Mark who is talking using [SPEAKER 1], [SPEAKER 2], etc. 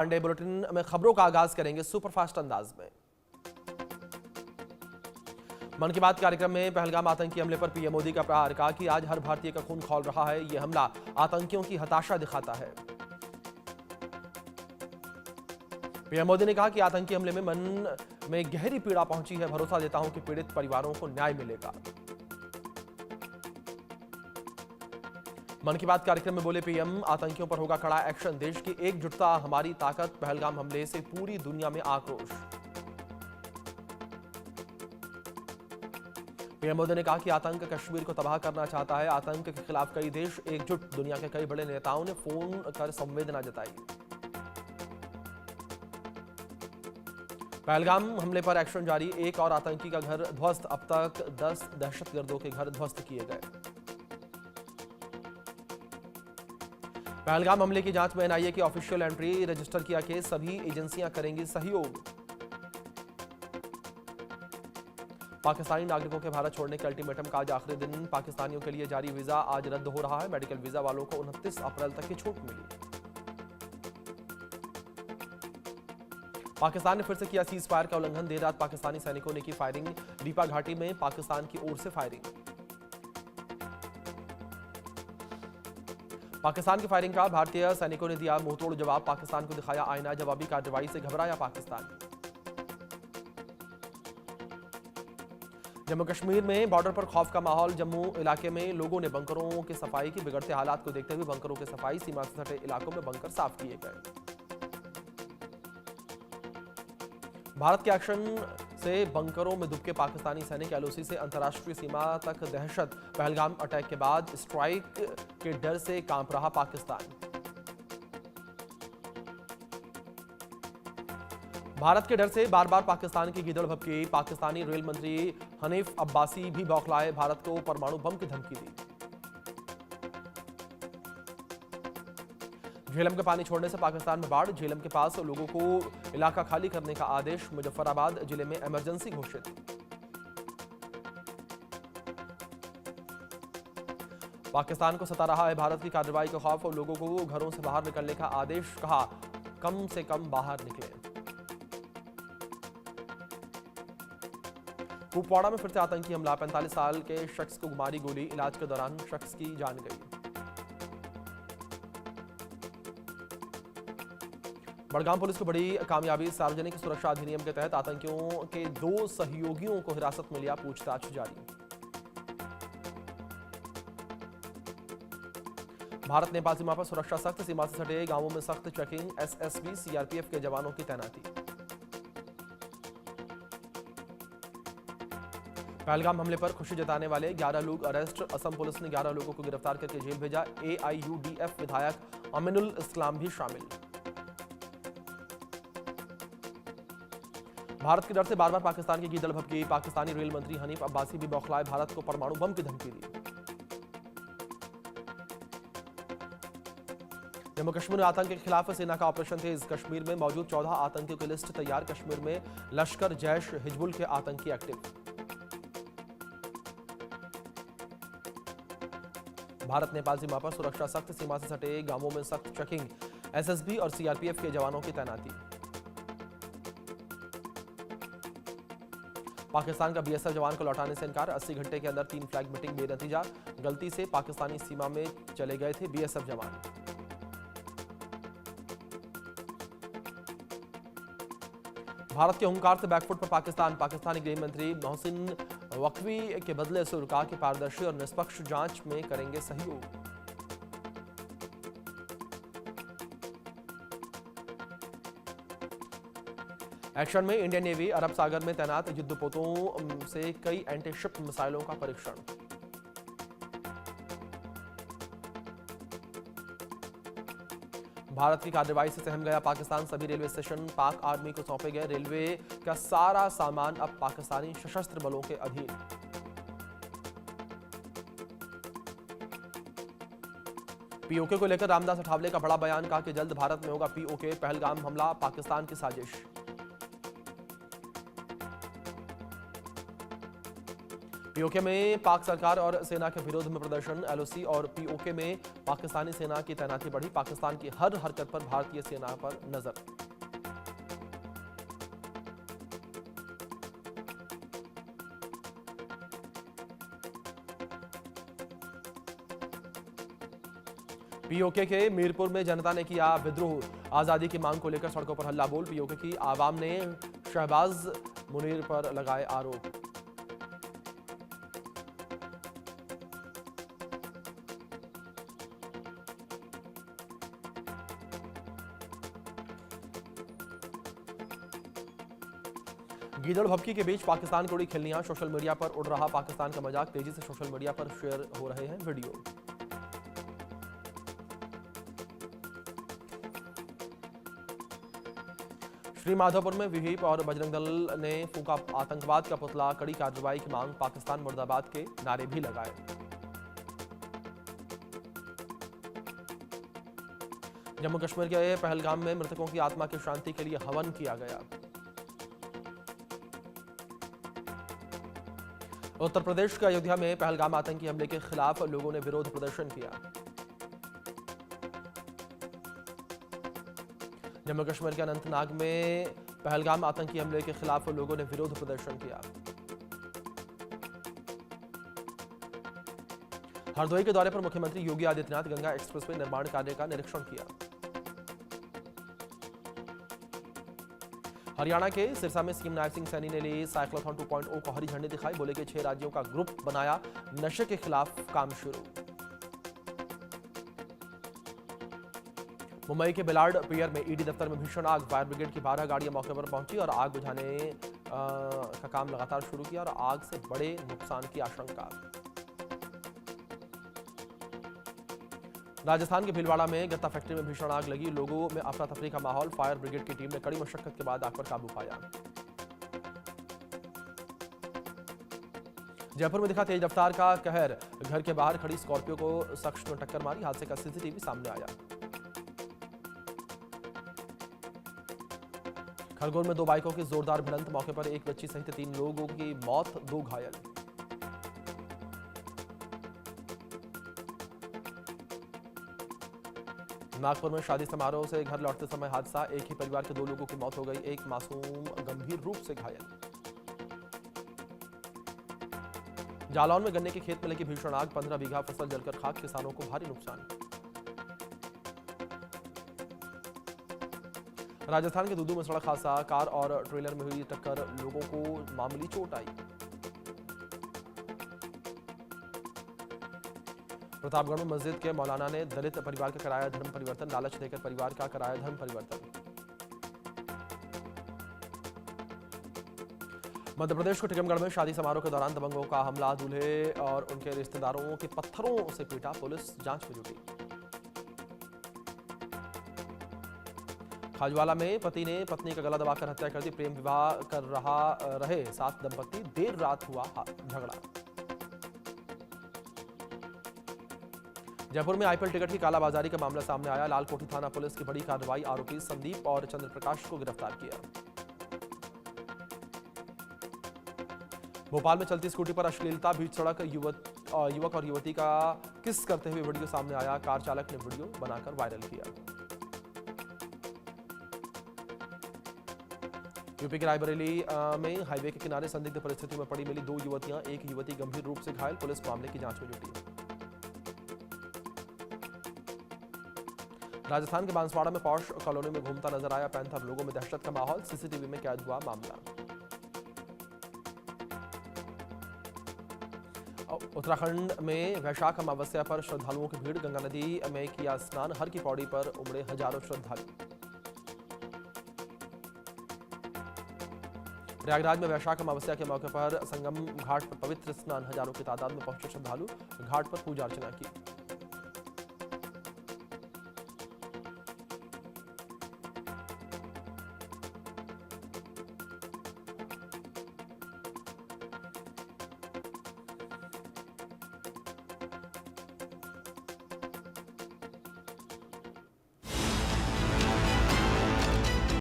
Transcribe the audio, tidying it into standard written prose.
[SPEAKER 1] Sunday bulletin में खबरों का आगाज करेंगे सुपरफास्ट अंदाज में। मन की बात कार्यक्रम में पहलगाम आतंकी हमले पर पीएम मोदी का प्रहार, कहा कि आज हर भारतीय का खून खौल रहा है। यह हमला आतंकियों की हताशा दिखाता है। पीएम मोदी ने कहा कि आतंकी हमले में मन में गहरी पीड़ा पहुंची है। भरोसा देता हूं कि पीड़ित परिवारों को न्याय मिलेगा। मन की बात कार्यक्रम में बोले पीएम, आतंकियों पर होगा कड़ा एक्शन। देश की एकजुटता हमारी ताकत। पहलगाम हमले से पूरी दुनिया में आक्रोश। पीएम मोदी ने कहा कि आतंक कश्मीर को तबाह करना चाहता है। आतंक के खिलाफ कई देश एकजुट। दुनिया के कई बड़े नेताओं ने फोन कर संवेदना जताई। पहलगाम हमले पर एक्शन जारी। एक और आतंकी का घर ध्वस्त। अब तक 10 दहशतगर्दों के घर ध्वस्त किए गए। पहलगाम हमले की जांच में एनआईए की ऑफिशियल एंट्री। रजिस्टर किया केस। सभी एजेंसियां करेंगी सहयोग। पाकिस्तानी नागरिकों के भारत छोड़ने के अल्टीमेटम का आज आखिरी दिन। पाकिस्तानियों के लिए जारी वीजा आज रद्द हो रहा है। मेडिकल वीजा वालों को 29 अप्रैल तक की छूट मिली। पाकिस्तान ने फिर से किया सीज फायर का उल्लंघन। देर रात पाकिस्तानी सैनिकों ने की फायरिंग। दीपा घाटी में पाकिस्तान की ओर से फायरिंग। पाकिस्तान की फायरिंग का भारतीय सैनिकों ने दिया मुंहतोड़ जवाब। पाकिस्तान को दिखाया आईना। जवाबी कार्रवाई से घबराया पाकिस्तान। जम्मू कश्मीर में बॉर्डर पर खौफ का माहौल। जम्मू इलाके में लोगों ने बंकरों की सफाई की। बिगड़ते हालात को देखते हुए बंकरों की सफाई। सीमा से सटे इलाकों में बंकर साफ किए गए। भारत के एक्शन से बंकरों में दुबके पाकिस्तानी सैनिक। एलओसी से अंतर्राष्ट्रीय सीमा तक दहशत। पहलगाम अटैक के बाद स्ट्राइक के डर से कांप रहा पाकिस्तान। भारत के डर से बार बार पाकिस्तान की गिदड़ भभकी। पाकिस्तानी रेल मंत्री हनीफ अब्बासी भी बौखलाए। भारत को परमाणु बम की धमकी दी। झेलम के पानी छोड़ने से पाकिस्तान में बाढ़। झेलम के पास लोगों को इलाका खाली करने का आदेश। मुजफ्फराबाद जिले में इमरजेंसी घोषित। पाकिस्तान को सता रहा है भारत की कार्रवाई का खौफ और लोगों को घरों से बाहर निकलने का आदेश। कहा कम से कम बाहर निकले। कुपवाड़ा में फिर से आतंकी हमला। 45 साल के शख्स को मारी गोली। इलाज के दौरान शख्स की जान गई। बड़गाम पुलिस को बड़ी कामयाबी। सार्वजनिक सुरक्षा अधिनियम के तहत आतंकियों के 2 सहयोगियों को हिरासत में लिया। पूछताछ जारी। भारत नेपाल सीमा पर सुरक्षा सख्त। सीमा से सटे गांवों में सख्त चेकिंग। एसएसबी सीआरपीएफ के जवानों की तैनाती। पहलगाम हमले पर खुशी जताने वाले 11 लोग अरेस्ट। असम पुलिस ने 11 लोगों को गिरफ्तार करके जेल भेजा। एआईयूडीएफ विधायक अमीनुल इस्लाम भी शामिल। भारत के डर से बार बार पाकिस्तान की गिदड़ भभकी। पाकिस्तानी रेल मंत्री हनीफ अब्बासी भी बौखलाए। भारत को परमाणु बम की धमकी दी। जम्मू कश्मीर में आतंक के खिलाफ सेना का ऑपरेशन तेज। कश्मीर में मौजूद 14 आतंकियों की लिस्ट तैयार। कश्मीर में लश्कर जैश हिजबुल के आतंकी एक्टिव। भारत नेपाल सीमा पर सुरक्षा सख्त। सीमा से सटे गांवों में सख्त चेकिंग। एसएसबी और सीआरपीएफ के जवानों की तैनाती। पाकिस्तान का बीएसएफ जवान को लौटाने से इनकार। 80 घंटे के अंदर 3 फ्लैग मीटिंग बेनतीजा। गलती से पाकिस्तानी सीमा में चले गए थे बीएसएफ जवान। भारत के हुंकार से बैकफुट पर पाकिस्तान। पाकिस्तानी गृह मंत्री मोहसिन वक्वी के बदले सुर। कहा कि पारदर्शी और निष्पक्ष जांच में करेंगे सहयोग। एक्शन में इंडियन नेवी अरब सागर में तैनात। युद्धपोतों से कई एंटीशिप मिसाइलों का परीक्षण। भारत की कार्रवाई से सहम गया पाकिस्तान। सभी रेलवे स्टेशन पाक आर्मी को सौंपे गए। रेलवे का सारा सामान अब पाकिस्तानी सशस्त्र बलों के अधीन। पीओके को लेकर रामदास अठावले का बड़ा बयान। कहा कि जल्द भारत में होगा पीओके। पहलगाम हमला पाकिस्तान की साजिश। पीओके में पाक सरकार और सेना के विरोध में प्रदर्शन। एलओसी और पीओके में पाकिस्तानी सेना की तैनाती बढ़ी। पाकिस्तान की हर हरकत पर भारतीय सेना पर नजर। पीओके के मीरपुर में जनता ने किया विद्रोह। आजादी की मांग को लेकर सड़कों पर हल्ला बोल। पीओके की आवाम ने शहबाज मुनीर पर लगाए आरोप। गीदड़ भपकी के बीच पाकिस्तान को उड़ी खिल्लियां। सोशल मीडिया पर उड़ रहा पाकिस्तान का मजाक। तेजी से सोशल मीडिया पर शेयर हो रहे हैं वीडियो। श्री माधोपुर में विहिप और बजरंग दल ने फूका आतंकवाद का पुतला। कड़ी कार्रवाई की मांग। पाकिस्तान मुर्दाबाद के नारे भी लगाए। जम्मू कश्मीर के पहलगाम में मृतकों की आत्मा की शांति के लिए हवन किया गया। उत्तर प्रदेश के अयोध्या में पहलगाम आतंकी हमले के खिलाफ लोगों ने विरोध प्रदर्शन किया। जम्मू कश्मीर के अनंतनाग में पहलगाम आतंकी हमले के खिलाफ लोगों ने विरोध प्रदर्शन किया। हरदोई के दौरे पर मुख्यमंत्री योगी आदित्यनाथ गंगा एक्सप्रेसवे निर्माण कार्य का निरीक्षण किया। हरियाणा के सिरसा में सीएम नायब सिंह सैनी ने ली साइक्लोथॉन 2.0 को हरी झंडी दिखाई। बोले कि 6 राज्यों का ग्रुप बनाया, नशे के खिलाफ काम शुरू। मुंबई के बिलार्ड पियर में ईडी दफ्तर में भीषण आग। फायर ब्रिगेड की 12 गाड़ियां मौके पर पहुंची और आग बुझाने का काम लगातार शुरू किया और आग से बड़े नुकसान की आशंका। राजस्थान के भीलवाड़ा में गत्ता फैक्ट्री में भीषण आग लगी। लोगों में अफरा तफरी का माहौल। फायर ब्रिगेड की टीम ने कड़ी मशक्कत के बाद आग पर काबू पाया। जयपुर में दिखा तेज रफ्तार का कहर। घर के बाहर खड़ी स्कॉर्पियो को शख्स ने टक्कर मारी। हादसे का सीसीटीवी सामने आया। खरगोन में 2 बाइकों की जोरदार भिड़ंत। मौके पर एक बच्ची सहित 3 लोगों की मौत, 2 घायल। नागपुर में शादी समारोह से घर लौटते समय हादसा। एक ही परिवार के 2 लोगों की मौत हो गई। एक मासूम गंभीर रूप से घायल। जालौन में गन्ने के खेत में लगी भीषण आग। 15 बीघा फसल जलकर खाक। किसानों को भारी नुकसान। राजस्थान के दूदू में सड़क हादसा। कार और ट्रेलर में हुई टक्कर। लोगों को मामूली चोट आई। प्रतापगढ़ में मस्जिद के मौलाना ने दलित परिवार का कराया धर्म परिवर्तन। लालच देकर परिवार का कराया धर्म परिवर्तन। मध्य प्रदेश के टीकमगढ़ में शादी समारोह के दौरान दबंगों का हमला। दूल्हे और उनके रिश्तेदारों के पत्थरों से पीटा। पुलिस जांच में जुटी। खाजवाला में पति ने पत्नी का गला दबाकर हत्या कर दी। प्रेम विवाह कर रहे 7 दंपति। देर रात हुआ झगड़ा। जयपुर में आईपीएल टिकट की कालाबाजारी का मामला सामने आया। लालकोठी थाना पुलिस की बड़ी कार्रवाई। आरोपी संदीप और चंद्रप्रकाश को गिरफ्तार किया। भोपाल में चलती स्कूटी पर अश्लीलता। बीच सड़क युवक और युवती का किस करते हुए वीडियो सामने आया। कार चालक ने वीडियो बनाकर वायरल किया। यूपी के रायबरेली में हाईवे के किनारे संदिग्ध परिस्थिति में पड़ी मिली 2 युवतियां। एक युवती गंभीर रूप से घायल। पुलिस मामले की जांच में जुटी। राजस्थान के बांसवाड़ा में पॉश कॉलोनी में घूमता नजर आया पैंथर। लोगों में दहशत का माहौल। सीसीटीवी में कैद हुआ मामला। उत्तराखंड में वैशाख अमावस्या पर श्रद्धालुओं की भीड़। गंगा नदी में किया स्नान। हर की पौड़ी पर उमड़े हजारों श्रद्धालु। प्रयागराज में वैशाख अमावस्या के मौके पर संगम घाट पर पवित्र स्नान। हजारों की तादाद में पहुंचे श्रद्धालु। घाट पर पूजा अर्चना की।